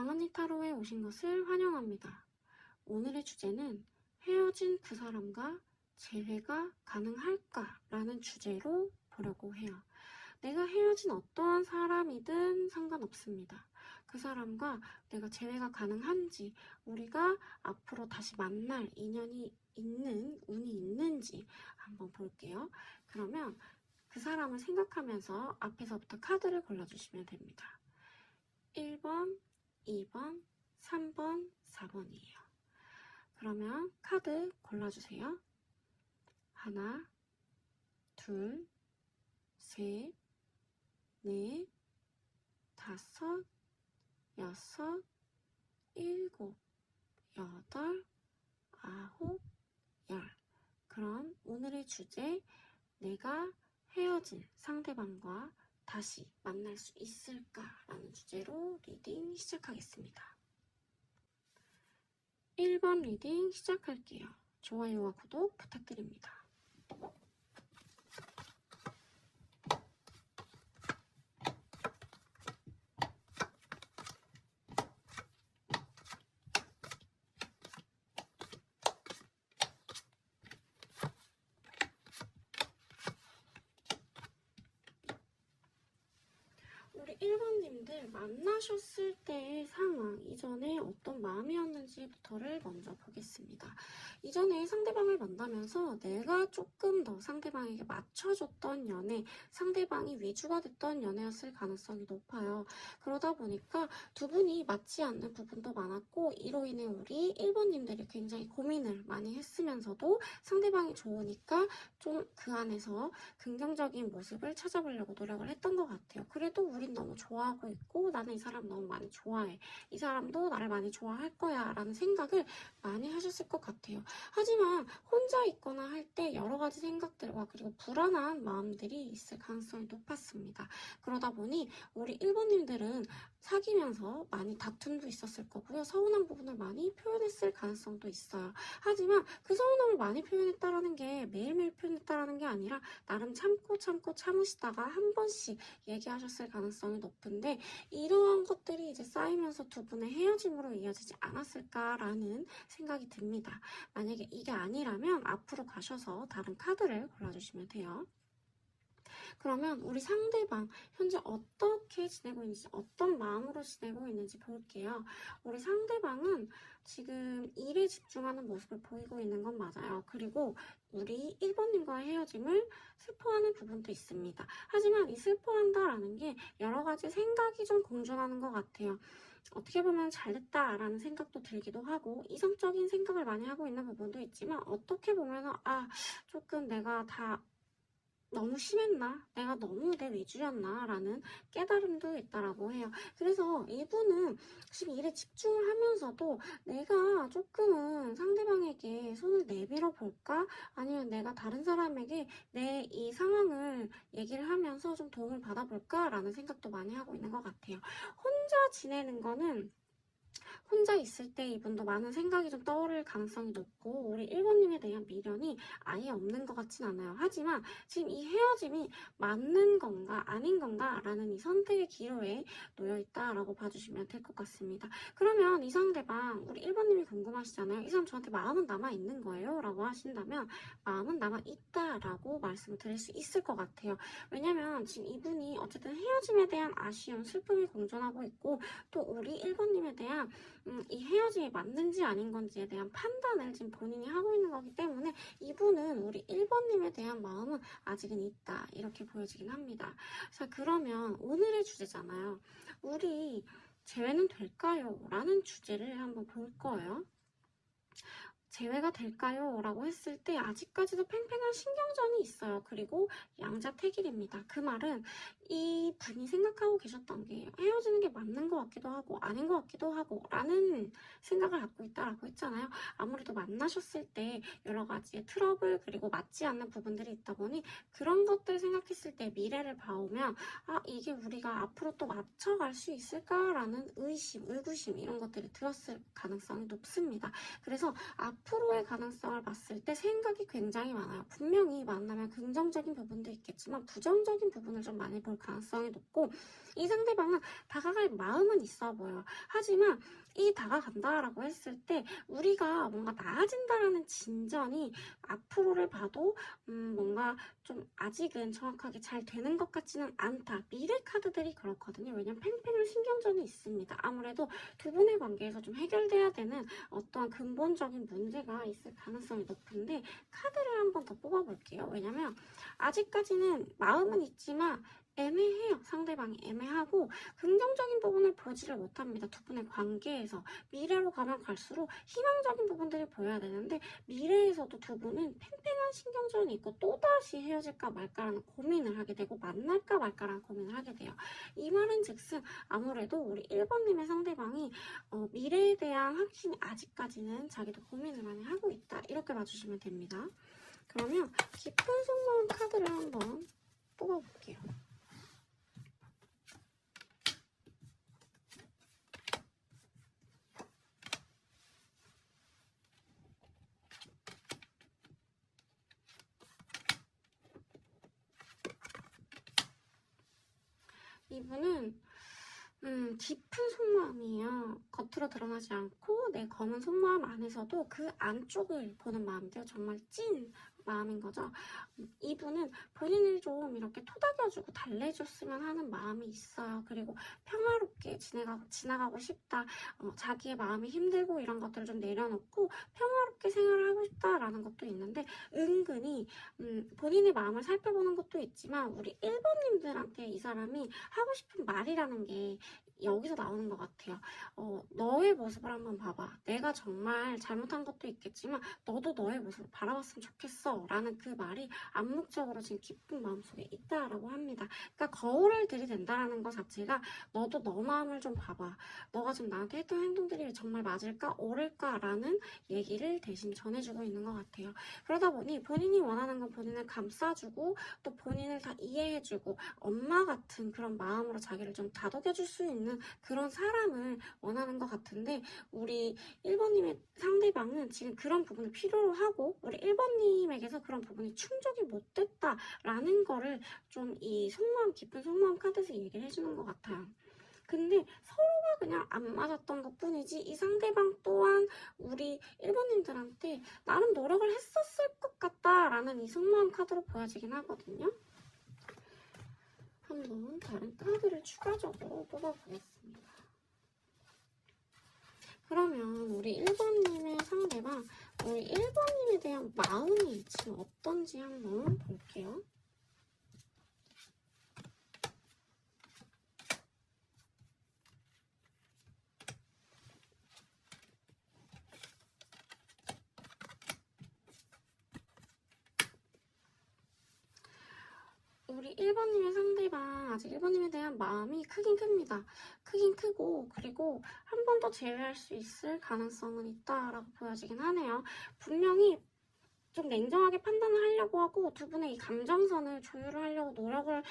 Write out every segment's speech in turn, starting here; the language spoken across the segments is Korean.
왕언니 타로에 오신 것을 환영합니다. 오늘의 주제는 헤어진 그 사람과 재회가 가능할까? 라는 주제로 보려고 해요. 내가 헤어진 어떠한 사람이든 상관없습니다. 그 사람과 내가 재회가 가능한지, 우리가 앞으로 다시 만날 인연이 있는, 운이 있는지 한번 볼게요. 그러면 그 사람을 생각하면서 앞에서부터 카드를 골라주시면 됩니다. 1번, 2번, 3번, 4번이에요. 그러면 카드 골라주세요. 하나, 둘, 셋, 넷, 다섯, 여섯, 일곱, 여덟, 아홉, 열. 그럼 오늘의 주제, 내가 헤어진 상대방과 다시 만날 수 있을까라는 주제로 리딩 시작하겠습니다. 1번 리딩 시작할게요. 좋아요와 구독 부탁드립니다. 우리 1번님들 만나셨을 때의 상황, 이전에 어떤 마음이었는지부터를 먼저 보겠습니다. 이전에 상대방을 만나면서 내가 조금 더 상대방에게 맞춰줬던 연애, 상대방이 위주가 됐던 연애였을 가능성이 높아요. 그러다 보니까 두 분이 맞지 않는 부분도 많았고, 이로 인해 우리 1번님들이 굉장히 고민을 많이 했으면서도 상대방이 좋으니까 좀 그 안에서 긍정적인 모습을 찾아보려고 노력을 했던 것 같아요. 그래도 우린 너무 좋아하고 있고, 나는 이 사람 너무 많이 좋아해, 이 사람도 나를 많이 좋아할 거야 라는 생각을 많이 하셨을 것 같아요. 하지만 혼자 있거나 할 때 여러 가지 생각들과 그리고 불안한 마음들이 있을 가능성이 높았습니다. 그러다 보니 우리 1번님들은 사귀면서 많이 다툼도 있었을 거고요. 서운한 부분을 많이 표현했을 가능성도 있어요. 하지만 그 서운함을 많이 표현했다라는 게 매일매일 표현했다라는 게 아니라 나름 참고 참으시다가 한 번씩 얘기하셨을 가능성이 높은데, 이러한 것들이 이제 쌓이면서 두 분의 헤어짐으로 이어지지 않았을까라는 생각이 듭니다. 만약에 이게 아니라면 앞으로 가셔서 다른 카드를 골라주시면 돼요. 그러면 우리 상대방 현재 어떻게 지내고 있는지, 어떤 마음으로 지내고 있는지 볼게요. 우리 상대방은 지금 일에 집중하는 모습을 보이고 있는 건 맞아요. 그리고 우리 1번님과의 헤어짐을 슬퍼하는 부분도 있습니다. 하지만 이 슬퍼한다라는 게 여러 가지 생각이 좀 공존하는 것 같아요. 어떻게 보면 잘됐다라는 생각도 들기도 하고, 이성적인 생각을 많이 하고 있는 부분도 있지만, 어떻게 보면 조금 내가 다 너무 심했나? 내가 너무 내 위주였나? 라는 깨달음도 있다라고 해요. 그래서 이분은 지금 일에 집중을 하면서도 내가 조금은 상대방에게 손을 내밀어 볼까? 아니면 내가 다른 사람에게 내 이 상황을 얘기를 하면서 좀 도움을 받아볼까? 라는 생각도 많이 하고 있는 것 같아요. 혼자 지내는 거는, 혼자 있을 때 이분도 많은 생각이 좀 떠오를 가능성이 높고, 우리 1번님에 대한 미련이 아예 없는 것 같진 않아요. 하지만 지금 이 헤어짐이 맞는 건가 아닌 건가 라는 이 선택의 기로에 놓여있다라고 봐주시면 될 것 같습니다. 그러면 이 상대방, 우리 1번님이 궁금하시잖아요. 이 사람 저한테 마음은 남아있는 거예요? 라고 하신다면 마음은 남아있다라고 말씀을 드릴 수 있을 것 같아요. 왜냐면 지금 이분이 어쨌든 헤어짐에 대한 아쉬움, 슬픔이 공존하고 있고, 또 우리 1번님에 대한 이 헤어짐이 맞는지 아닌 건지에 대한 판단을 지금 본인이 하고 있는 거기 때문에 이분은 우리 1번님에 대한 마음은 아직은 있다, 이렇게 보여지긴 합니다. 자, 그러면 오늘의 주제잖아요. 우리 재회는 될까요? 라는 주제를 한번 볼 거예요. 재회가 될까요? 라고 했을 때 아직까지도 팽팽한 신경전이 있어요. 그리고 양자택일입니다. 그 말은 이 분이 생각하고 계셨던 게 헤어지는 게 맞는 것 같기도 하고 아닌 것 같기도 하고 라는 생각을 갖고 있다라고 했잖아요. 아무래도 만나셨을 때 여러 가지의 트러블, 그리고 맞지 않는 부분들이 있다 보니 그런 것들을 생각했을 때 미래를 봐오면 이게 우리가 앞으로 또 맞춰갈 수 있을까라는 의심, 의구심 이런 것들이 들었을 가능성이 높습니다. 그래서 앞으로의 가능성을 봤을 때 생각이 굉장히 많아요. 분명히 만나면 긍정적인 부분도 있겠지만 부정적인 부분을 좀 많이 볼 가능성이 높고, 이 상대방은 다가갈 마음은 있어 보여요. 하지만 이 다가간다라고 했을 때 우리가 뭔가 나아진다라는 진전이 앞으로를 봐도 뭔가 좀 아직은 정확하게 잘 되는 것 같지는 않다. 미래 카드들이 그렇거든요. 왜냐면 팽팽한 신경전이 있습니다. 아무래도 두 분의 관계에서 좀 해결돼야 되는 어떠한 근본적인 문제가 있을 가능성이 높은데, 카드를 한 번 더 뽑아볼게요. 왜냐면 아직까지는 마음은 있지만 애매해요. 상대방이 애매하고 긍정적인 부분을 보지를 못합니다. 두 분의 관계에서. 미래로 가면 갈수록 희망적인 부분들이 보여야 되는데, 미래에서도 두 분은 팽팽한 신경전이 있고 또다시 헤어질까 말까라는 고민을 하게 되고 만날까 말까라는 고민을 하게 돼요. 이 말은 즉슨 아무래도 우리 1번님의 상대방이 미래에 대한 확신이 아직까지는 자기도 고민을 많이 하고 있다. 이렇게 봐주시면 됩니다. 그러면 깊은 속마음 카드를 한번 뽑아볼게요. 이분은 깊은 속마음이에요. 겉으로 드러나지 않고 내 검은 속마음 안에서도 그 안쪽을 보는 마음인데요. 정말 찐 마음인 거죠. 이분은 본인을 좀 이렇게 토닥여주고 달래줬으면 하는 마음이 있어요. 그리고 평화롭게 지나가고 싶다. 자기의 마음이 힘들고 이런 것들을 좀 내려놓고 평화롭게 생활을 하고 싶다라는 것도 있는데, 은근히 본인의 마음을 살펴보는 것도 있지만 우리 1번님들한테 이 사람이 하고 싶은 말이라는 게 여기서 나오는 것 같아요. 너의 모습을 한번 봐봐. 내가 정말 잘못한 것도 있겠지만 너도 너의 모습을 바라봤으면 좋겠어 라는 그 말이 암묵적으로 지금 깊은 마음속에 있다라고 합니다. 그러니까 거울을 들이댄다라는 것 자체가 너도 너 마음을 좀 봐봐. 너가 지금 나한테 했던 행동들이 정말 맞을까 옳을까 라는 얘기를 대신 전해주고 있는 것 같아요. 그러다 보니 본인이 원하는 건 본인을 감싸주고 또 본인을 다 이해해주고 엄마 같은 그런 마음으로 자기를 좀 다독여줄 수 있는 그런 사람을 원하는 것 같은데, 우리 1번님의 상대방은 지금 그런 부분을 필요로 하고 우리 1번님에게서 그런 부분이 충족이 못 됐다라는 거를 좀 이 속마음 깊은 속마음 카드에서 얘기를 해주는 것 같아요. 근데 서로가 그냥 안 맞았던 것 뿐이지 이 상대방 또한 우리 1번님들한테 나름 노력을 했었을 것 같다라는 이 속마음 카드로 보여지긴 하거든요. 한번 다른 카드를 추가적으로 뽑아보겠습니다. 그러면 우리 1번님의 상대방, 우리 1번님에 대한 마음이 지금 어떤지 한번 볼게요. 우리 1번님의 상대방, 아직 1번님에 대한 마음이 크긴 큽니다. 크긴 크고, 그리고 한 번 더 제외할 수 있을 가능성은 있다라고 보여지긴 하네요. 분명히 좀 냉정하게 판단을 하려고 하고 두 분의 이 감정선을 조율을 하려고 노력을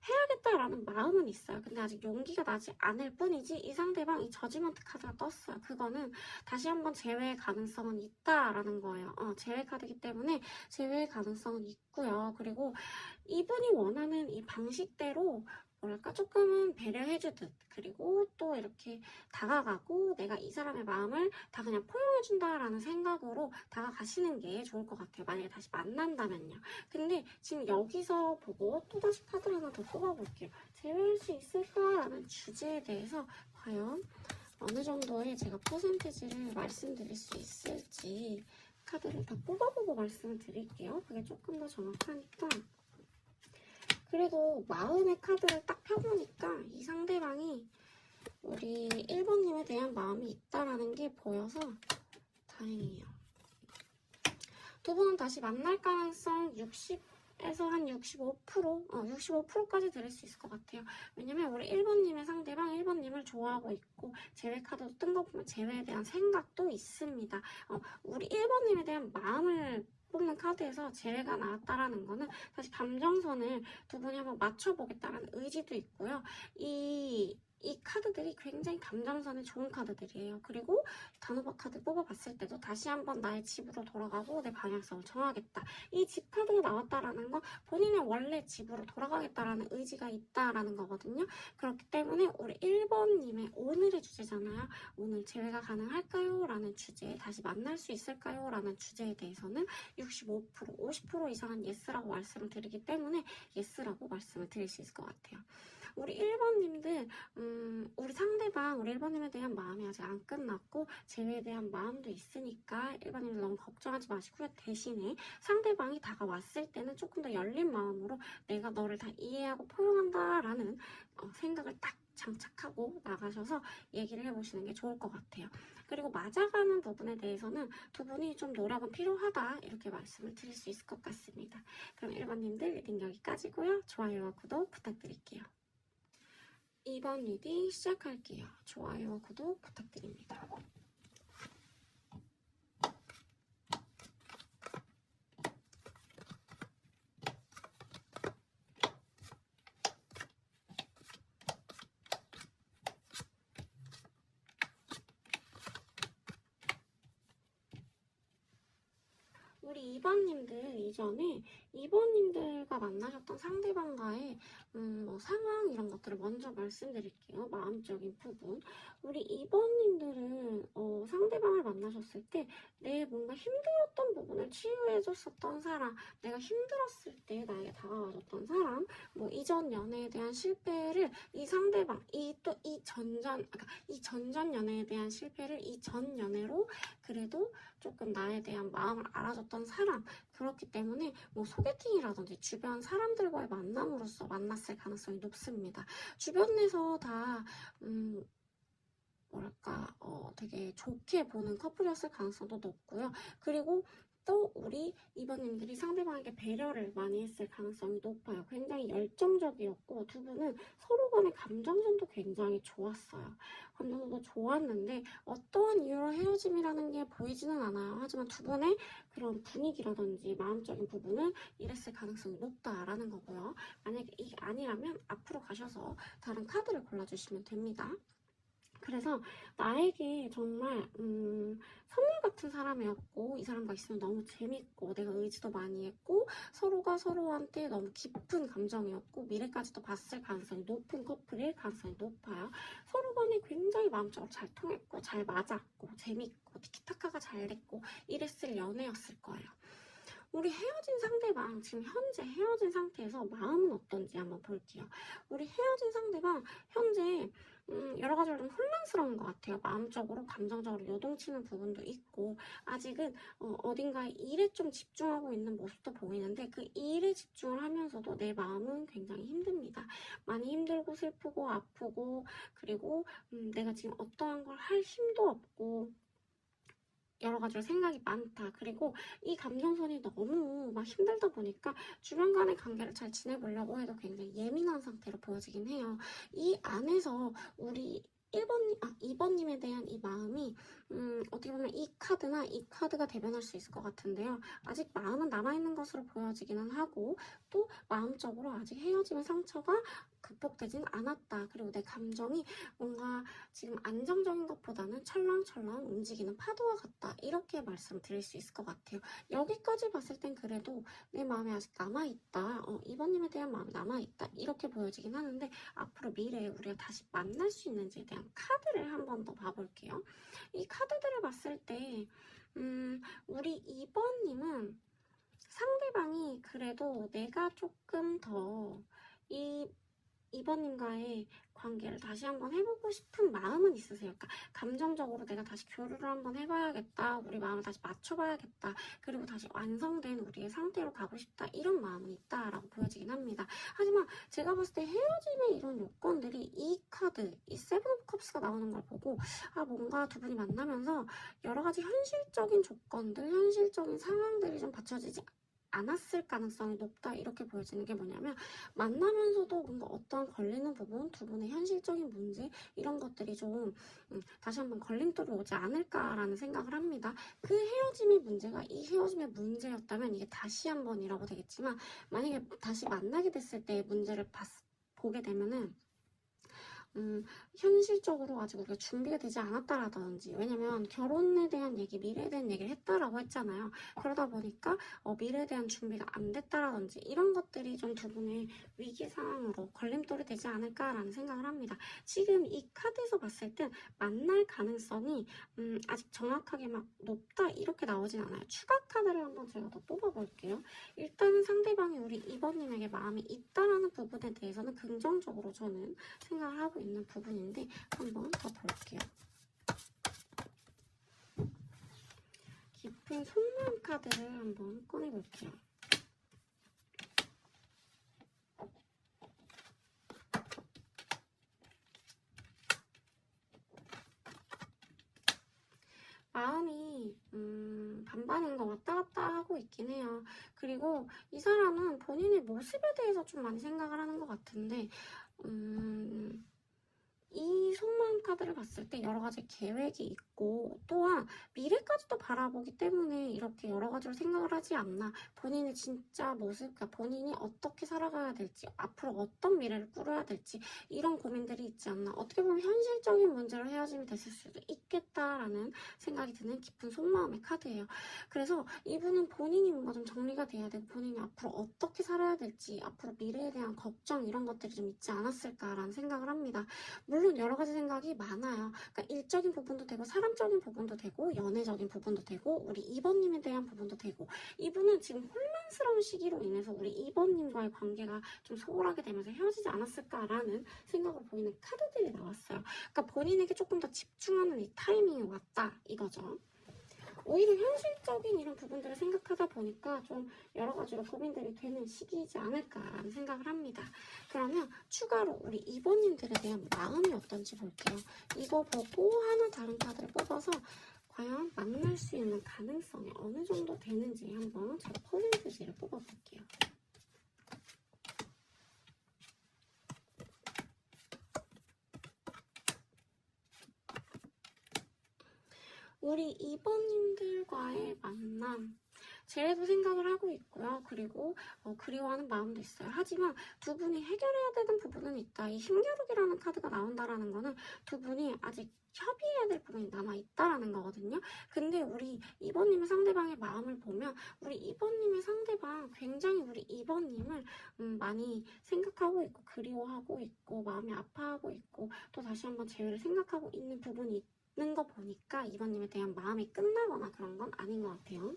해야겠다라는 마음은 있어요. 근데 아직 용기가 나지 않을 뿐이지 이 상대방 이 저지먼트 카드가 떴어요. 그거는 다시 한번 제외의 가능성은 있다라는 거예요. 제외 카드이기 때문에 제외의 가능성은 있고요. 그리고 이분이 원하는 이 방식대로 뭐랄까 조금은 배려해주듯, 그리고 또 이렇게 다가가고 내가 이 사람의 마음을 다 그냥 포용해준다라는 생각으로 다가가시는 게 좋을 것 같아요. 만약에 다시 만난다면요. 근데 지금 여기서 보고 또다시 카드를 하나 더 뽑아볼게요. 제외할 수 있을까라는 주제에 대해서 과연 어느 정도의 제가 퍼센티지를 말씀드릴 수 있을지 카드를 다 뽑아보고 말씀을 드릴게요. 그게 조금 더 정확하니까. 그래도 마음의 카드를 딱 펴보니까 이 상대방이 우리 1번님에 대한 마음이 있다라는 게 보여서 다행이에요. 두 분은 다시 만날 가능성 60에서 한 65%까지 드릴 수 있을 것 같아요. 왜냐면 우리 1번님의 상대방 1번님을 좋아하고 있고 제외 카드도 뜬 거 보면 제외에 대한 생각도 있습니다. 우리 1번님에 대한 마음을 뽑는 카드에서 제외가 나왔다라는 거는 사실 감정선을 두 분이 한번 맞춰보겠다라는 의지도 있고요. 이 이 카드들이 굉장히 감정선에 좋은 카드들이에요. 그리고 단호박 카드 뽑아봤을 때도 다시 한번 나의 집으로 돌아가고 내 방향성을 정하겠다. 이 집 카드가 나왔다라는 건 본인의 원래 집으로 돌아가겠다라는 의지가 있다라는 거거든요. 그렇기 때문에 우리 1번님의 오늘의 주제잖아요. 오늘 재회가 가능할까요? 라는 주제, 다시 만날 수 있을까요? 라는 주제에 대해서는 65%, 50% 이상은 예스라고 말씀을 드리기 때문에 예스라고 말씀을 드릴 수 있을 것 같아요. 우리 1번님들 우리 상대방, 우리 1번님에 대한 마음이 아직 안 끝났고 재회에 대한 마음도 있으니까 1번님들 너무 걱정하지 마시고요. 대신에 상대방이 다가왔을 때는 조금 더 열린 마음으로 내가 너를 다 이해하고 포용한다라는 생각을 딱 장착하고 나가셔서 얘기를 해보시는 게 좋을 것 같아요. 그리고 맞아가는 부분에 대해서는 두 분이 좀 노력은 필요하다 이렇게 말씀을 드릴 수 있을 것 같습니다. 그럼 1번님들 리딩 여기까지고요. 좋아요와 구독 부탁드릴게요. 2번 리딩 시작할게요. 좋아요와 구독 부탁드립니다. 우리 2번님들 이전에 2번님들과 만나셨던 상대방과의 뭐 상황 이런 것들을 먼저 말씀드릴게요. 마음적인 부분. 우리 2번님들은 상대방을 만나셨을 때 내 뭔가 힘들었던 부분을 치유해줬었던 사람, 내가 힘들었을 때 나에게 다가와줬던 사람, 뭐 이전 연애에 대한 실패를 이 상대방, 이 전전 연애에 대한 실패를 이 전 연애로 그래도 조금 나에 대한 마음을 알아줬던 사람, 그렇기 때문에 뭐 소개팅이라든지 주변 사람들과의 만남으로서 만났을 가능성이 높습니다. 주변에서 다 뭐랄까 되게 좋게 보는 커플이었을 가능성도 높고요. 그리고 또 우리 2번님들이 상대방에게 배려를 많이 했을 가능성이 높아요. 굉장히 열정적이었고 두 분은 서로 간의 감정선도 굉장히 좋았어요. 감정선도 좋았는데 어떠한 이유로 헤어짐이라는 게 보이지는 않아요. 하지만 두 분의 그런 분위기라든지 마음적인 부분은 이랬을 가능성이 높다라는 거고요. 만약에 이게 아니라면 앞으로 가셔서 다른 카드를 골라주시면 됩니다. 그래서 나에게 정말 선물 같은 사람이었고 이 사람과 있으면 너무 재밌고 내가 의지도 많이 했고 서로가 서로한테 너무 깊은 감정이었고 미래까지도 봤을 가능성이 높은 커플일 가능성이 높아요. 서로 간에 굉장히 마음적으로 잘 통했고 잘 맞았고 재밌고 티키타카가 잘 됐고 이랬을 연애였을 거예요. 우리 헤어진 상대방, 지금 현재 헤어진 상태에서 마음은 어떤지 한번 볼게요. 우리 헤어진 상대방 현재 여러 가지로 좀 혼란스러운 것 같아요. 마음적으로, 감정적으로 요동치는 부분도 있고 아직은 어딘가에 일에 좀 집중하고 있는 모습도 보이는데 그 일에 집중을 하면서도 내 마음은 굉장히 힘듭니다. 많이 힘들고 슬프고 아프고 그리고 내가 지금 어떠한 걸 할 힘도 없고 여러 가지로 생각이 많다. 그리고 이 감정선이 너무 막 힘들다 보니까 주변 간의 관계를 잘 지내보려고 해도 굉장히 예민한 상태로 보여지긴 해요. 이 안에서 우리 2번님에 대한 이 마음이 어떻게 보면 이 카드나 이 카드가 대변할 수 있을 것 같은데요. 아직 마음은 남아있는 것으로 보여지기는 하고 또 마음적으로 아직 헤어짐의 상처가 극복되진 않았다. 그리고 내 감정이 뭔가 지금 안정적인 것보다는 철렁철렁 움직이는 파도와 같다. 이렇게 말씀드릴 수 있을 것 같아요. 여기까지 봤을 땐 그래도 내 마음에 아직 남아있다. 2번님에 대한 마음이 남아있다. 이렇게 보여지긴 하는데 앞으로 미래에 우리가 다시 만날 수 있는지에 대한 카드를 한 번 더 봐볼게요. 이 카드들을 봤을 때 우리 2번님은 상대방이 그래도 내가 조금 더 2번님과의 관계를 다시 한번 해보고 싶은 마음은 있으세요. 그러니까 감정적으로 내가 다시 교류를 한번 해봐야겠다. 우리 마음을 다시 맞춰봐야겠다. 그리고 다시 완성된 우리의 상태로 가고 싶다. 이런 마음은 있다라고 보여지긴 합니다. 하지만 제가 봤을 때 헤어짐의 이런 요건들이 이 카드, 이 세븐 오브 컵스가 나오는 걸 보고 뭔가 두 분이 만나면서 여러 가지 현실적인 조건들, 현실적인 상황들이 좀 받쳐지지 않았을 가능성이 높다 이렇게 보여지는 게 뭐냐면 만나면서도 뭔가 어떤 걸리는 부분, 두 분의 현실적인 문제 이런 것들이 좀 다시 한번 걸림돌이 오지 않을까라는 생각을 합니다. 그 헤어짐의 문제가 이 헤어짐의 문제였다면 이게 다시 한번이라고 되겠지만 만약에 다시 만나게 됐을 때의 문제를 보게 되면은 현실적으로 아직 우리가 준비가 되지 않았다라든지, 왜냐면 결혼에 대한 얘기, 미래에 대한 얘기를 했다라고 했잖아요. 그러다 보니까 미래에 대한 준비가 안 됐다라든지 이런 것들이 좀 두 분의 위기 상황으로 걸림돌이 되지 않을까라는 생각을 합니다. 지금 이 카드에서 봤을 땐 만날 가능성이 아직 정확하게 막 높다 이렇게 나오진 않아요. 추가 카드를 한번 제가 더 뽑아볼게요. 일단은 상대방이 우리 2번님에게 마음이 있다라는 부분에 대해서는 긍정적으로 저는 생각을 하고 있는 부분인데 한번 더 볼게요. 깊은 속마음 카드를 한번 꺼내볼게요. 마음이 반반인 것 왔다 갔다 하고 있긴 해요. 그리고 이 사람은 본인의 모습에 대해서 좀 많이 생각을 하는 것 같은데 이 속마음 카드를 봤을 때 여러 가지 계획이 있고 또한 미래까지도 바라보기 때문에 이렇게 여러 가지로 생각을 하지 않나. 본인의 진짜 모습, 그러니까 본인이 어떻게 살아가야 될지, 앞으로 어떤 미래를 꾸려야 될지 이런 고민들이 있지 않나. 어떻게 보면 현실적인 문제로 헤어짐이 됐을 수도 있겠다라는 생각이 드는 깊은 속마음의 카드예요. 그래서 이분은 본인이 뭔가 좀 정리가 돼야 되고 본인이 앞으로 어떻게 살아야 될지, 앞으로 미래에 대한 걱정 이런 것들이 좀 있지 않았을까라는 생각을 합니다. 물론 여러 가지 생각이 많아요. 그러니까 일적인 부분도 되고 사람적인 부분도 되고 연애적인 부분도 되고 우리 2번님에 대한 부분도 되고 이분은 지금 혼란스러운 시기로 인해서 우리 2번님과의 관계가 좀 소홀하게 되면서 헤어지지 않았을까라는 생각으로 보이는 카드들이 나왔어요. 그러니까 본인에게 조금 더 집중하는 이 타이밍이 왔다 이거죠. 오히려 현실적인 이런 부분들을 생각하다 보니까 좀 여러 가지로 고민들이 되는 시기이지 않을까라는 생각을 합니다. 그러면 추가로 우리 2번님들에 대한 마음이 어떤지 볼게요. 이거 보고 하나 다른 카드를 뽑아서 과연 만날 수 있는 가능성이 어느 정도 되는지 한번 제가 퍼센트지를 뽑아볼게요. 우리 2번님들과의 만남 쟤도 생각을 하고 있고요. 그리고 그리워하는 마음도 있어요. 하지만 두 분이 해결해야 되는 부분은 있다. 이 힘겨루기라는 카드가 나온다라는 거는 두 분이 아직 협의해야 될 부분이 남아있다라는 거거든요. 근데 우리 2번님의 상대방의 마음을 보면 우리 2번님의 상대방 굉장히 우리 2번님을 많이 생각하고 있고 그리워하고 있고 마음이 아파하고 있고 또 다시 한번 재회를 생각하고 있는 부분이 있는 거 보니까 2번님에 대한 마음이 끝나거나 그런 건 아닌 것 같아요.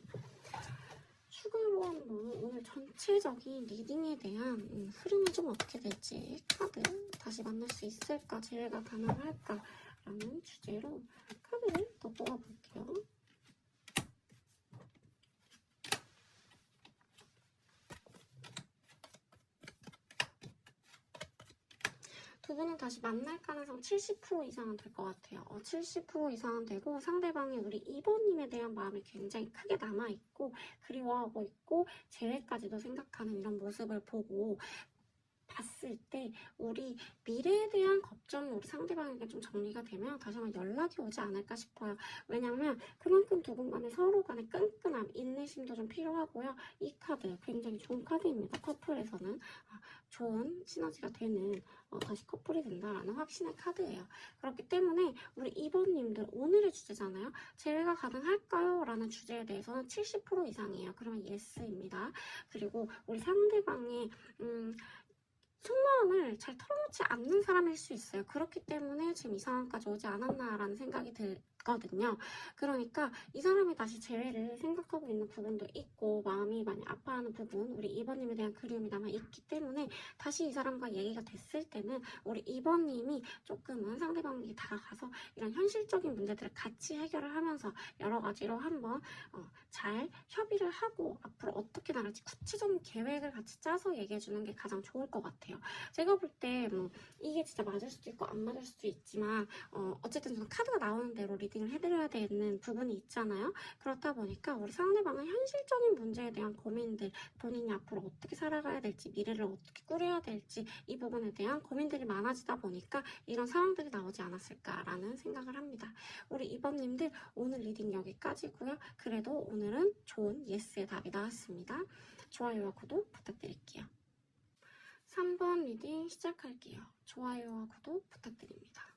추가로 한번 오늘 전체적인 리딩에 대한 흐름이 좀 어떻게 될지 카드 다시 만날 수 있을까, 재회가 가능할까 라는 주제로 카드를 더 뽑아볼게요. 두 분은 다시 만날 가능성 70% 이상은 될 것 같아요. 70% 이상은 되고 상대방이 우리 2번님에 대한 마음이 굉장히 크게 남아있고 그리워하고 있고 재회까지도 생각하는 이런 모습을 보고 봤을 때 우리 미래에 대한 걱정이 우리 상대방에게 좀 정리가 되면 다시 한번 연락이 오지 않을까 싶어요. 왜냐면 그만큼 두 분 간에 서로 간의 끈끈함, 인내심도 좀 필요하고요. 이 카드 굉장히 좋은 카드입니다. 커플에서는 좋은 시너지가 되는 다시 커플이 된다라는 확신의 카드예요. 그렇기 때문에 우리 2번님들 오늘의 주제잖아요. 재회가 가능할까요? 라는 주제에 대해서는 70% 이상이에요. 그러면 예스입니다. 그리고 우리 상대방의 속마음을 잘 털어놓지 않는 사람일 수 있어요. 그렇기 때문에 지금 이 상황까지 오지 않았나라는 생각이 들거든요. 그러니까 이 사람이 다시 재회를 생각하고 있는 부분도 있고 마음이 많이 아파하는 부분, 우리 2번님에 대한 그리움이 남아있기 때문에 다시 이 사람과 얘기가 됐을 때는 우리 2번님이 조금은 상대방에게 다가가서 이런 현실적인 문제들을 같이 해결을 하면서 여러 가지로 한번 잘 협의를 하고 앞으로 어떻게 나갈지 구체적인 계획을 같이 짜서 얘기해주는 게 가장 좋을 것 같아요. 제가 볼 때 이게 진짜 맞을 수도 있고 안 맞을 수도 있지만 어쨌든 저는 카드가 나오는 대로 리딩을 해드려야 되는 부분이 있잖아요. 그렇다 보니까 우리 상대방은 현실적인 문제에 대한 고민들, 본인이 앞으로 어떻게 살아가야 될지, 미래를 어떻게 꾸려야 될지 이 부분에 대한 고민들이 많아지다 보니까 이런 상황들이 나오지 않았을까라는 생각을 합니다. 우리 2번님들 오늘 리딩 여기까지고요. 그래도 오늘은 좋은 예스의 답이 나왔습니다. 좋아요와 구독 부탁드릴게요. 3번 리딩 시작할게요. 좋아요와 구독 부탁드립니다.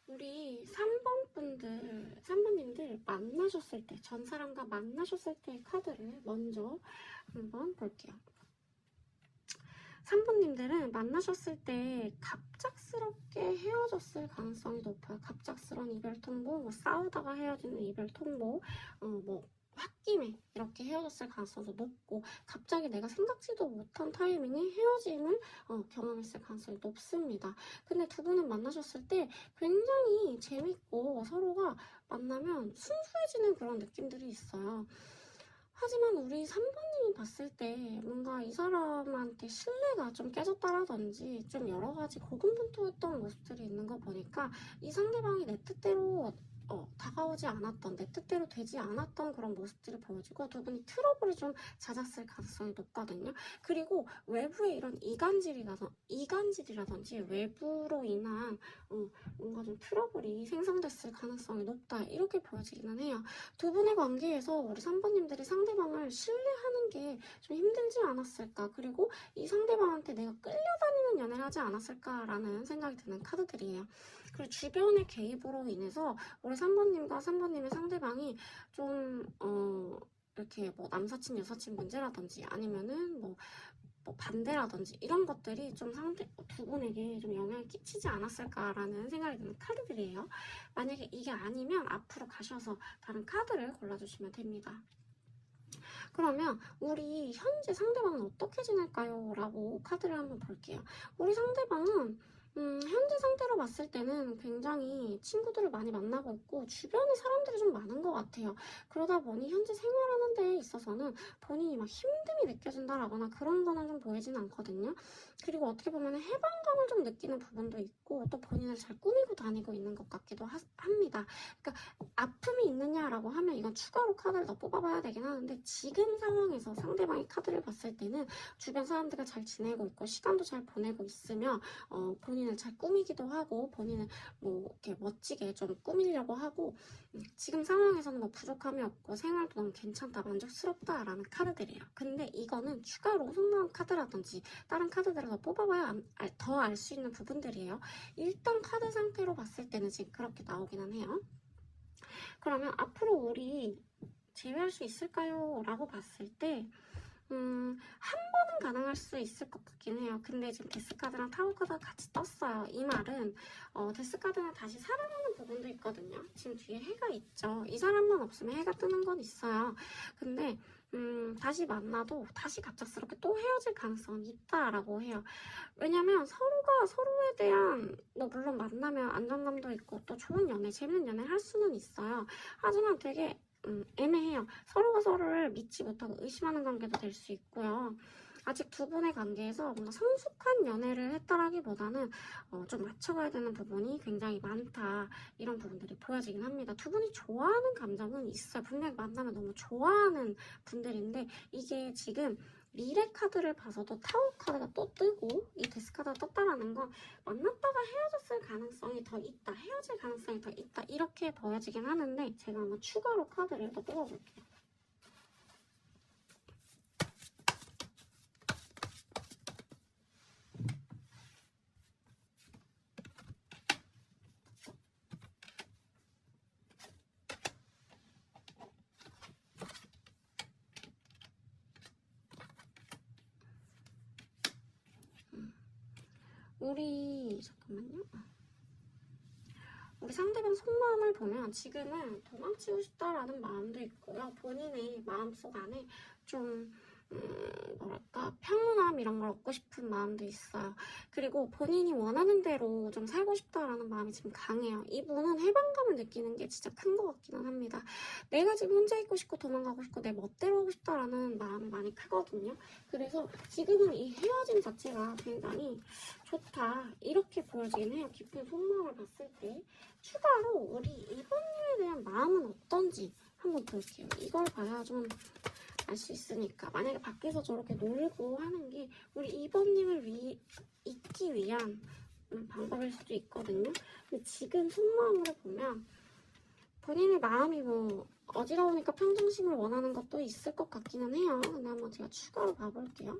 우리 3번님들 만나셨을 때, 전 사람과 만나셨을 때의 카드를 먼저 한번 볼게요. 3번님들은 만나셨을 때 갑작스럽게 헤어졌을 가능성이 높아요. 갑작스러운 이별 통보, 뭐 싸우다가 헤어지는 이별 통보, 홧김에 이렇게 헤어졌을 가능성도 높고, 갑자기 내가 생각지도 못한 타이밍에 헤어짐을 경험했을 가능성이 높습니다. 근데 두 분은 만나셨을 때 굉장히 재밌고 서로가 만나면 순수해지는 그런 느낌들이 있어요. 하지만 우리 3번님이 봤을 때 뭔가 이 사람한테 신뢰가 좀 깨졌다라든지 좀 여러 가지 고군분투했던 모습들이 있는 거 보니까 이 상대방이 내 뜻대로 다가오지 않았던, 내 뜻대로 되지 않았던 그런 모습들을 보여주고 두 분이 트러블이 좀 잦았을 가능성이 높거든요. 그리고 외부의 이런 이간질이라든지 외부로 인한 뭔가 좀 트러블이 생성됐을 가능성이 높다, 이렇게 보여지기는 해요. 두 분의 관계에서 우리 3번님들이 상대방을 신뢰하는 게 좀 힘들지 않았을까, 그리고 이 상대방한테 내가 끌려다니는 연애를 하지 않았을까라는 생각이 드는 카드들이에요. 그리고 주변의 개입으로 인해서 우리 3번님과 3번님의 상대방이 좀 이렇게 뭐 남사친 여사친 문제라든지 아니면은 뭐 반대라든지 이런 것들이 좀 두 분에게 좀 영향을 끼치지 않았을까라는 생각이 드는 카드들이에요. 만약에 이게 아니면 앞으로 가셔서 다른 카드를 골라주시면 됩니다. 그러면 우리 현재 상대방은 어떻게 지낼까요? 라고 카드를 한번 볼게요. 우리 상대방은 현재 상태로 봤을 때는 굉장히 친구들을 많이 만나고 있고 주변에 사람들이 좀 많은 것 같아요. 그러다 보니 현재 생활하는 데 있어서는 본인이 막 힘듦이 느껴진다라거나 그런 거는 좀 보이진 않거든요. 그리고 어떻게 보면 해방감을 좀 느끼는 부분도 있고 또 본인을 잘 꾸미고 다니고 있는 것 같기도 합니다. 그러니까 아픔이 있느냐라고 하면 이건 추가로 카드를 더 뽑아봐야 되긴 하는데, 지금 상황에서 상대방의 카드를 봤을 때는 주변 사람들과 잘 지내고 있고 시간도 잘 보내고 있으며 본인을 잘 꾸미기도 하고 본인을 뭐 이렇게 멋지게 좀 꾸미려고 하고, 지금 상황에서는 뭐 부족함이 없고 생활도 너무 괜찮다, 만족스럽다라는 카드들이에요. 근데 이거는 추가로 속마음 카드라든지 다른 카드들을 더 뽑아봐야 더 알 수 있는 부분들이에요. 일단 카드 상태로 봤을 때는 지금 그렇게 나오기는 해요. 그러면 앞으로 우리 재회할 수 있을까요? 라고 봤을 때 한 번은 가능할 수 있을 것 같긴 해요. 근데 지금 데스카드랑 타로카드가 같이 떴어요. 이 말은 데스카드는 다시 살아나는 부분도 있거든요. 지금 뒤에 해가 있죠. 이 사람만 없으면 해가 뜨는 건 있어요. 근데 다시 만나도 다시 갑작스럽게 또 헤어질 가능성은 있다라고 해요. 왜냐면 서로가 서로에 대한 물론 만나면 안정감도 있고 또 좋은 연애, 재밌는 연애를 할 수는 있어요. 하지만 되게 애매해요. 서로가 서로를 믿지 못하고 의심하는 관계도 될 수 있고요. 아직 두 분의 관계에서 뭔가 성숙한 연애를 했다라기보다는 좀 맞춰가야 되는 부분이 굉장히 많다, 이런 부분들이 보여지긴 합니다. 두 분이 좋아하는 감정은 있어요. 분명히 만나면 너무 좋아하는 분들인데 이게 지금 미래 카드를 봐서도 타워 카드가 또 뜨고 이 데스 카드가 떴다라는 건 만났다가 헤어졌을 가능성이 더 있다, 헤어질 가능성이 더 있다, 이렇게 보여지긴 하는데 제가 한번 추가로 카드를 더 뽑아볼게요. 잠깐만요. 우리 상대방 속마음을 보면 지금은 도망치고 싶다라는 마음도 있고요. 본인의 마음속 안에 좀 뭐랄까 평온함 이런 걸 얻고 싶은 마음도 있어요. 그리고 본인이 원하는 대로 좀 살고 싶다라는 마음이 지금 강해요. 이분은 해방감을 느끼는 게 진짜 큰 것 같기는 합니다. 내가 지금 혼자 있고 싶고 도망가고 싶고 내 멋대로 하고 싶다라는 마음이 많이 크거든요. 그래서 지금은 이 헤어짐 자체가 굉장히 좋다, 이렇게 보여지긴 해요. 깊은 속마음을 봤을 때. 추가로 우리 이번님에 대한 마음은 어떤지 한번 볼게요. 이걸 봐야 좀 알 수 있으니까. 만약에 밖에서 저렇게 놀고 하는 게 우리 2번님을 잊기 위한 방법일 수도 있거든요. 근데 지금 속마음으로 보면 본인의 마음이 뭐 어지러우니까 평정심을 원하는 것도 있을 것 같기는 해요. 근데 한번 제가 추가로 봐볼게요.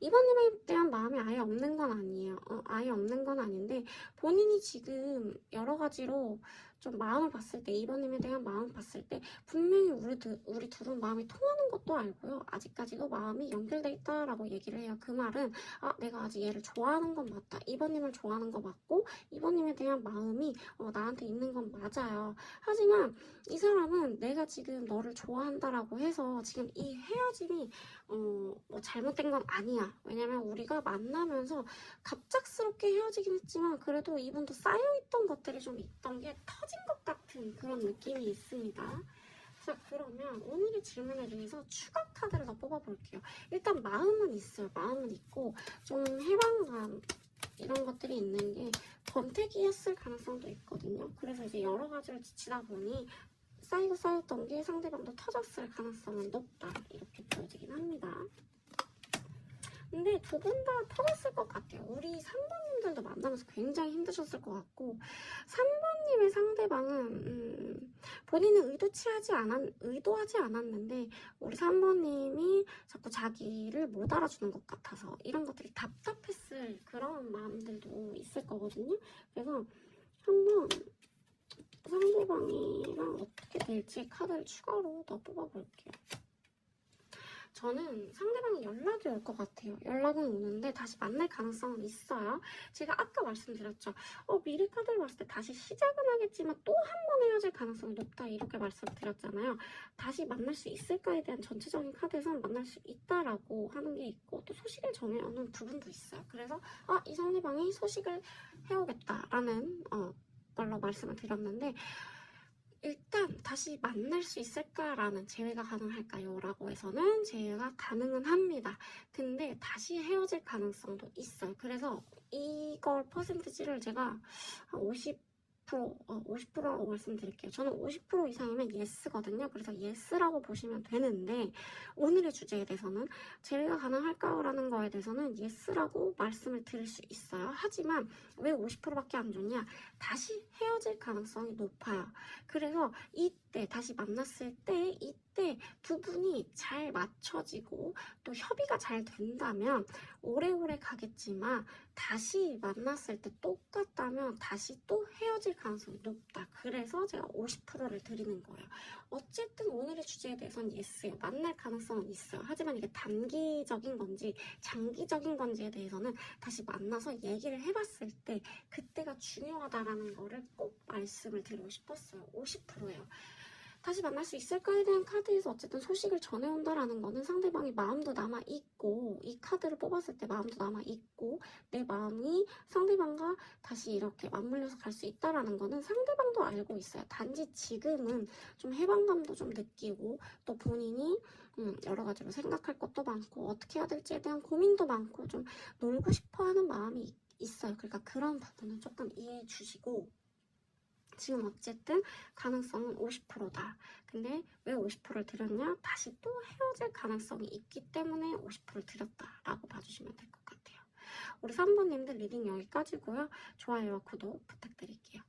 2번님에 대한 마음이 아예 없는 건 아니에요. 아예 없는 건 아닌데 본인이 지금 여러 가지로 좀 마음을 봤을 때 2번님에 대한 마음을 봤을 때 분명히 우리 둘은 마음이 통하는 것도 알고요. 아직까지도 마음이 연결돼 있다라고 얘기를 해요. 그 말은 내가 아직 얘를 좋아하는 건 맞다. 2번님을 좋아하는 거 맞고 2번님에 대한 마음이 나한테 있는 건 맞아요. 하지만 이 사람은 내가 지금 너를 좋아한다라고 해서 지금 이 헤어짐이 뭐 잘못된 건 아니야. 왜냐면 우리가 만나면서 갑작스럽게 헤어지긴 했지만 그래도 이분도 쌓여있던 것들이 좀 있던 게 터진 것 같은 그런 느낌이 있습니다. 자, 그러면 오늘의 질문에 대해서 추가 카드를 더 뽑아볼게요. 일단 마음은 있어요. 마음은 있고 좀 해방감 이런 것들이 있는 게 권태기였을 가능성도 있거든요. 그래서 이제 여러 가지를 지치다 보니 쌓였던 게 상대방도 터졌을 가능성은 높다. 이렇게 보여지긴 합니다. 근데 두 분 다 터졌을 것 같아요. 우리 3번님들도 만나면서 굉장히 힘드셨을 것 같고 3번님의 상대방은 본인은 의도하지 않았는데 우리 3번님이 자꾸 자기를 못 알아주는 것 같아서 이런 것들이 답답했을 그런 마음들도 있을 거거든요. 그래서 한번 상대방이랑 어떻게 될지 카드를 추가로 더 뽑아볼게요. 저는 상대방이 연락이 올 것 같아요. 연락은 오는데 다시 만날 가능성은 있어요. 제가 아까 말씀드렸죠. 미리 카드를 봤을 때 다시 시작은 하겠지만 또 한 번 헤어질 가능성이 높다 이렇게 말씀드렸잖아요. 다시 만날 수 있을까에 대한 전체적인 카드에서는 만날 수 있다라고 하는 게 있고 또 소식을 전해오는 부분도 있어요. 그래서 이 상대방이 소식을 해오겠다라는 걸로 말씀을 드렸는데 일단 다시 만날 수 있을까라는 제외가 가능할까요? 라고 해서는 제외가 가능은 합니다. 근데 다시 헤어질 가능성도 있어요. 그래서 이걸 퍼센티지를 제가 50%라고 말씀드릴게요. 저는 50% 이상이면 예스거든요. 그래서 예스라고 보시면 되는데 오늘의 주제에 대해서는 제외가 가능할까요? 라는 거에 대해서는 예스라고 말씀을 드릴 수 있어요. 하지만 왜 50%밖에 안 좋냐? 다시 헤어질 가능성이 높아요. 그래서 이때 다시 만났을 때 이때 두 분이 잘 맞춰지고 또 협의가 잘 된다면 오래오래 가겠지만 다시 만났을 때 똑같다면 다시 또 헤어질 가능성이 높다. 그래서 제가 50%를 드리는 거예요. 어쨌든 오늘의 주제에 대해서는 예스예요. 만날 가능성은 있어요. 하지만 이게 단기적인 건지 장기적인 건지에 대해서는 다시 만나서 얘기를 해봤을 때 그때가 중요하다라는 거를 꼭 말씀을 드리고 싶었어요. 50%예요. 다시 만날 수 있을까에 대한 카드에서 어쨌든 소식을 전해온다라는 거는 상대방의 마음도 남아있고 이 카드를 뽑았을 때 마음도 남아있고 내 마음이 상대방과 다시 이렇게 맞물려서 갈 수 있다라는 거는 상대방도 알고 있어요. 단지 지금은 좀 해방감도 좀 느끼고 또 본인이 여러 가지로 생각할 것도 많고 어떻게 해야 될지에 대한 고민도 많고 좀 놀고 싶어하는 마음이 있어요. 그러니까 그런 부분은 조금 이해해 주시고 지금 어쨌든 가능성은 50%다. 근데 왜 50%를 드렸냐? 다시 또 헤어질 가능성이 있기 때문에 50%를 드렸다라고 봐주시면 될 것 같아요. 우리 3번님들 리딩 여기까지고요. 좋아요와 구독 부탁드릴게요.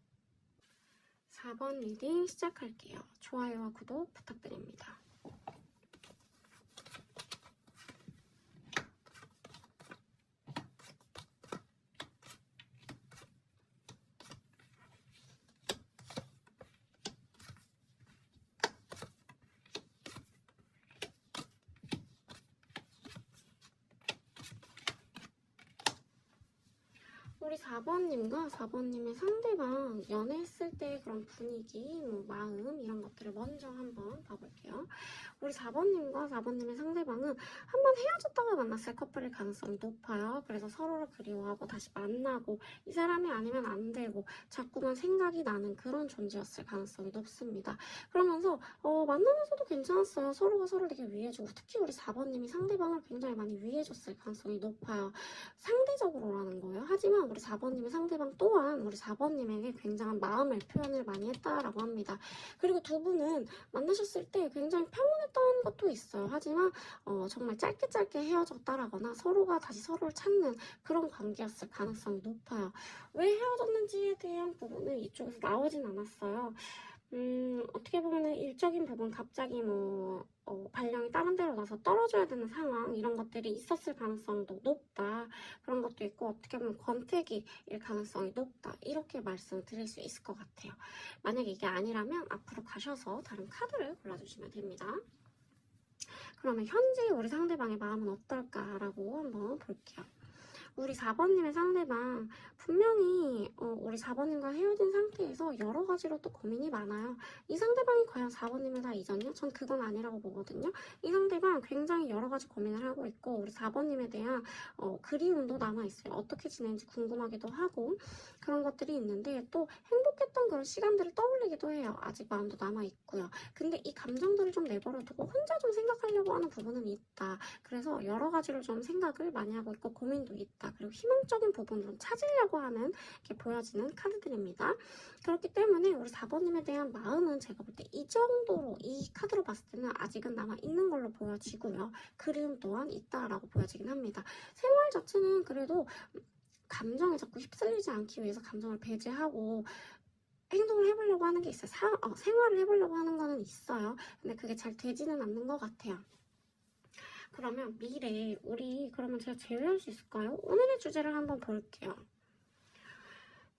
4번 리딩 시작할게요. 좋아요와 구독 부탁드립니다. 우리 4번님과 4번님의 상대방 연애했을 때 그런 분위기, 마음 이런 것들을 먼저 한번 봐볼게요. 우리 4번님과 4번님의 상대방은 한번 헤어졌다가 만났을 커플일 가능성이 높아요. 그래서 서로를 그리워하고 다시 만나고 이 사람이 아니면 안 되고 자꾸만 생각이 나는 그런 존재였을 가능성이 높습니다. 그러면서 만나면서도 괜찮았어요. 서로가 서로를 되게 위해주고 특히 우리 4번님이 상대방을 굉장히 많이 위해줬을 가능성이 높아요. 상대적으로라는 거예요. 하지만 우리 우리 4번님의 상대방 또한 우리 4번님에게 굉장한 마음의 표현을 많이 했다라고 합니다. 그리고 두 분은 만나셨을 때 굉장히 평온했던 것도 있어요. 하지만 정말 짧게 헤어졌다라거나 서로가 다시 서로를 찾는 그런 관계였을 가능성이 높아요. 왜 헤어졌는지에 대한 부분은 이쪽에서 나오진 않았어요. 어떻게 보면은 일적인 부분 갑자기 발령이 다른 데로 나서 떨어져야 되는 상황 이런 것들이 있었을 가능성도 높다. 그런 것도 있고 어떻게 보면 권태기일 가능성이 높다. 이렇게 말씀을 드릴 수 있을 것 같아요. 만약에 이게 아니라면 앞으로 가셔서 다른 카드를 골라주시면 됩니다. 그러면 현재 우리 상대방의 마음은 어떨까라고 한번 볼게요. 우리 4번님의 상대방 분명히 우리 4번님과 헤어진 상태에서 여러 가지로 또 고민이 많아요. 이 상대방이 과연 4번님을 다 잊었냐? 전 그건 아니라고 보거든요. 이 상대방 굉장히 여러 가지 고민을 하고 있고 우리 4번님에 대한 그리움도 남아있어요. 어떻게 지내는지 궁금하기도 하고 그런 것들이 있는데 또 행복했던 그런 시간들을 떠올리기도 해요. 아직 마음도 남아있고요. 근데 이 감정들을 좀 내버려두고 혼자 좀 생각하려고 하는 부분은 있다. 그래서 여러 가지로 좀 생각을 많이 하고 있고 고민도 있다. 그리고 희망적인 부분을 좀 찾으려고 하는 게 보여지는 카드들입니다. 그렇기 때문에 우리 4번님에 대한 마음은 제가 볼 때 이 정도로 이 카드로 봤을 때는 아직은 남아있는 걸로 보여지고요. 그리움 또한 있다라고 보여지긴 합니다. 생활 자체는 그래도 감정에 자꾸 휩쓸리지 않기 위해서 감정을 배제하고 행동을 해보려고 하는 게 있어요. 생활을 해보려고 하는 거는 있어요. 근데 그게 잘 되지는 않는 것 같아요. 그러면 미래 우리 그러면 제가 제외할 수 있을까요? 오늘의 주제를 한번 볼게요.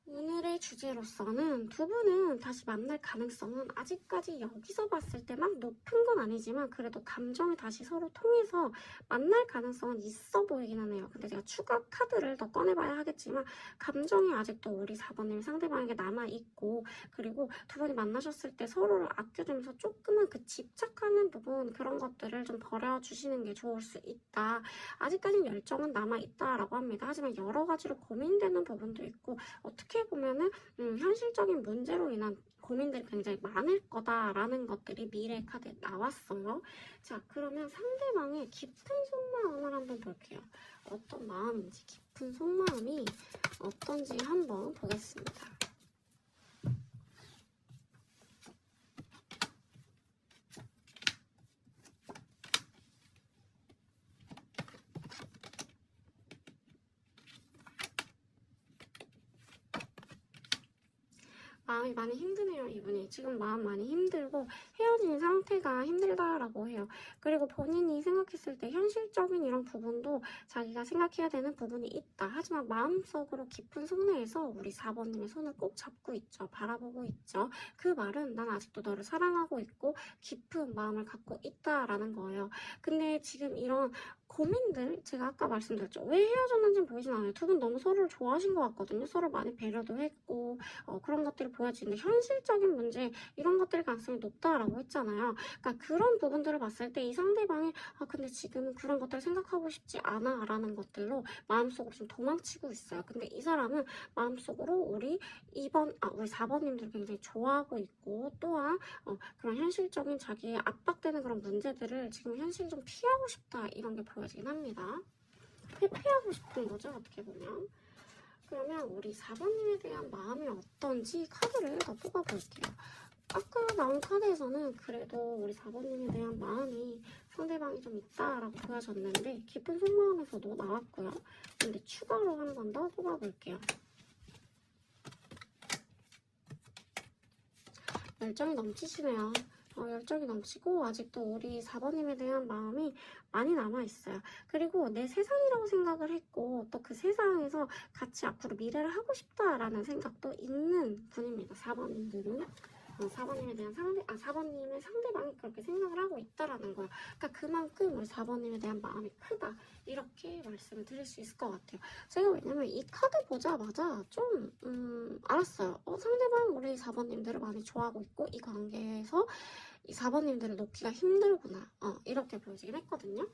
오늘의 주제로서는 두 분은 다시 만날 가능성은 아직까지 여기서 봤을 때 막 높은 건 아니지만 그래도 감정이 다시 서로 통해서 만날 가능성은 있어 보이기는 해요. 근데 제가 추가 카드를 더 꺼내봐야 하겠지만 감정이 아직도 우리 4번님 상대방에게 남아있고 그리고 두 분이 만나셨을 때 서로를 아껴주면서 조금은 그 집착하는 부분 그런 것들을 좀 버려주시는 게 좋을 수 있다. 아직까지는 열정은 남아있다라고 합니다. 하지만 여러 가지로 고민되는 부분도 있고 어떻게 보면은 현실적인 문제로 인한 고민들이 굉장히 많을 거다라는 것들이 미래 카드에 나왔어요. 자, 그러면 상대방의 깊은 속마음을 한번 볼게요. 어떤 마음인지, 깊은 속마음이 어떤지 한번 보겠습니다. 마음이 많이 힘드네요. 이분이 지금 마음 많이 힘들고 헤어진 상태가 힘들다라고 해요. 그리고 본인이 생각했을 때 현실적인 이런 부분도 자기가 생각해야 되는 부분이 있다. 하지만 마음속으로 깊은 속내에서 우리 4번님의 손을 꼭 잡고 있죠. 바라보고 있죠. 그 말은 난 아직도 너를 사랑하고 있고 깊은 마음을 갖고 있다라는 거예요. 근데 지금 이런 고민들 제가 아까 말씀드렸죠. 왜 헤어졌는지는 보이진 않아요. 두 분 너무 서로를 좋아하신 것 같거든요. 서로 많이 배려도 했고 그런 것들이 보여지는데 현실적인 문제 이런 것들의 가능성이 높다라고 했잖아요. 그러니까 그런 부분들을 봤을 때 이 상대방이 근데 지금은 그런 것들을 생각하고 싶지 않아 라는 것들로 마음속으로 좀 도망치고 있어요. 근데 이 사람은 마음속으로 우리 4번님들을 굉장히 좋아하고 있고 또한 그런 현실적인 자기의 압박되는 그런 문제들을 지금 현실이 좀 피하고 싶다 이런 게 보여지긴 합니다. 회피하고 싶은 거죠 어떻게 보면. 그러면 우리 4번님에 대한 마음이 어떤지 카드를 더 뽑아볼게요. 아까 나온 카드에서는 그래도 우리 4번님에 대한 마음이 상대방이 좀 있다라고 보여졌는데 깊은 속마음에서도 나왔고요. 근데 추가로 한 번 더 뽑아볼게요. 열정이 넘치시네요. 열정이 넘치고 아직도 우리 4번님에 대한 마음이 많이 남아있어요. 그리고 내 세상이라고 생각을 했고 또 그 세상에서 같이 앞으로 미래를 하고 싶다라는 생각도 있는 분입니다. 4번님들은. 4번님에 대한 4번님의 상대방이 그렇게 생각을 하고 있다라는 거예요. 그러니까 그만큼 우리 4번님에 대한 마음이 크다. 이렇게 말씀을 드릴 수 있을 것 같아요. 제가 왜냐면 이 카드 보자마자 좀 알았어요. 상대방 우리 4번님들을 많이 좋아하고 있고 이 관계에서 이 4번님들을 놓기가 힘들구나. 이렇게 보여지긴 했거든요.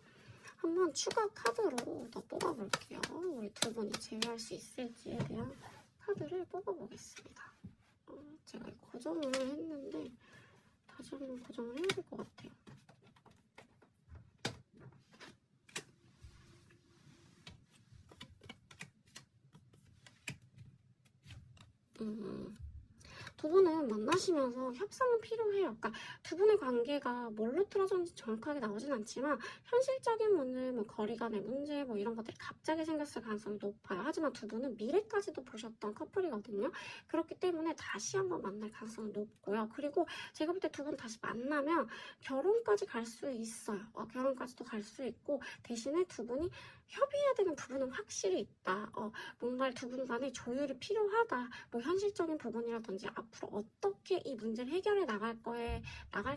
한번 추가 카드로 더 뽑아볼게요. 우리 두 분이 제외할 수 있을지에 대한 카드를 뽑아보겠습니다. 제가 고정을 했는데 다시 한번 고정을 해야 될 것 같아요. 두 분은 만나시면서 협상은 필요해요. 그러니까 두 분의 관계가 뭘로 틀어졌는지 정확하게 나오진 않지만 현실적인 문제, 뭐 거리 간의 문제, 뭐 이런 것들이 갑자기 생겼을 가능성이 높아요. 하지만 두 분은 미래까지도 보셨던 커플이거든요. 그렇기 때문에 다시 한번 만날 가능성은 높고요. 그리고 제가 볼 때 두 분 다시 만나면 결혼까지 갈 수 있어요. 결혼까지도 갈 수 있고 대신에 두 분이 협의해야 되는 부분은 확실히 있다. 뭔가 두 분 간에 조율이 필요하다. 뭐 현실적인 부분이라든지 앞으로 어떻게 이 문제를 해결해 나갈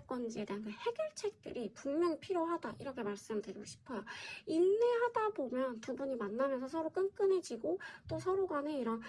건지에 대한 그 해결책들이 분명히 필요하다. 이렇게 말씀드리고 싶어요. 인내하다 보면 두 분이 만나면서 서로 끈끈해지고 또 서로 간에 이런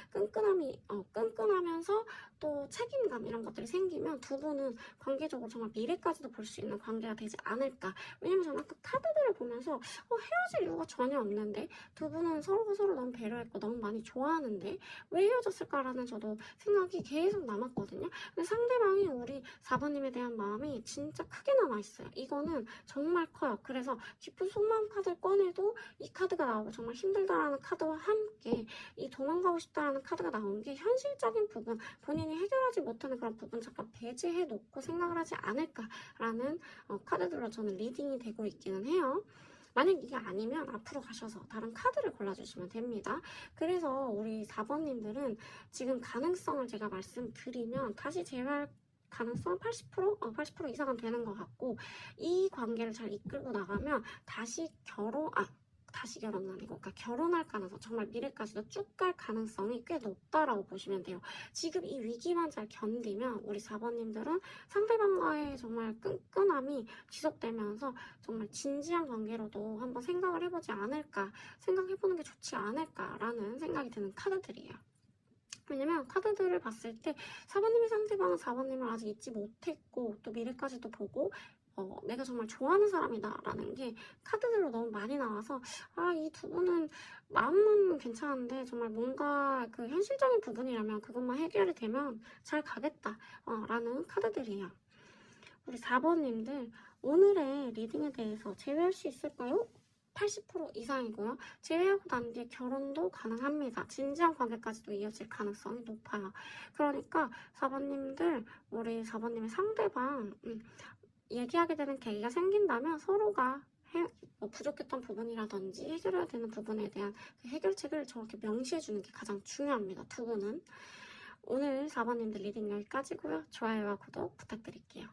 끈끈하면서 또 책임감 이런 것들이 생기면 두 분은 관계적으로 정말 미래까지도 볼 수 있는 관계가 되지 않을까. 왜냐면 저는 아까 카드들을 보면서 헤어질 이유가 전혀 없는데 두 분은 서로가 서로 너무 배려했고 너무 많이 좋아하는데 왜 헤어졌을까라는 저도 생각이 계속 남았거든요. 근데 상대방이 우리 4번님에 대한 마음이 진짜 크게 남아있어요. 이거는 정말 커요. 그래서 깊은 속마음 카드를 꺼내도 이 카드가 나오고 정말 힘들다라는 카드와 함께 이 도망가고 싶다라는 카드가 나온 게 현실적인 부분, 본인이 해결하지 못하는 그런 부분 잠깐 배제해 놓고 생각을 하지 않을까라는 카드들로 저는 리딩이 되고 있기는 해요. 만약 이게 아니면 앞으로 가셔서 다른 카드를 골라주시면 됩니다. 그래서 우리 4번님들은 지금 가능성을 제가 말씀드리면 다시 재회할 가능성 80%? 80% 이상은 되는 것 같고 이 관계를 잘 이끌고 나가면 다시 결혼은 아니고 그러니까 결혼할 가능성 정말 미래까지도 쭉 갈 가능성이 꽤 높다라고 보시면 돼요. 지금 이 위기만 잘 견디면 우리 4번님들은 상대방과의 정말 끈끈함이 지속되면서 정말 진지한 관계로도 한번 생각을 해보지 않을까, 생각해보는 게 좋지 않을까라는 생각이 드는 카드들이에요. 왜냐면 카드들을 봤을 때 4번님의 상대방은 4번님을 아직 잊지 못했고 또 미래까지도 보고 내가 정말 좋아하는 사람이다 라는 게 카드들로 너무 많이 나와서 이 두 분은 마음은 괜찮은데 정말 뭔가 그 현실적인 부분이라면 그것만 해결이 되면 잘 가겠다 라는 카드들이에요. 우리 4번님들 오늘의 리딩에 대해서 제외할 수 있을까요? 80% 이상이고요. 제외하고 난 뒤에 결혼도 가능합니다. 진지한 관계까지도 이어질 가능성이 높아요. 그러니까 4번님들 우리 4번님의 상대방 얘기하게 되는 계기가 생긴다면 서로가 부족했던 부분이라든지 해결해야 되는 부분에 대한 그 해결책을 정확히 명시해주는 게 가장 중요합니다. 두 분은. 오늘 4번님들 리딩 여기까지고요. 좋아요와 구독 부탁드릴게요.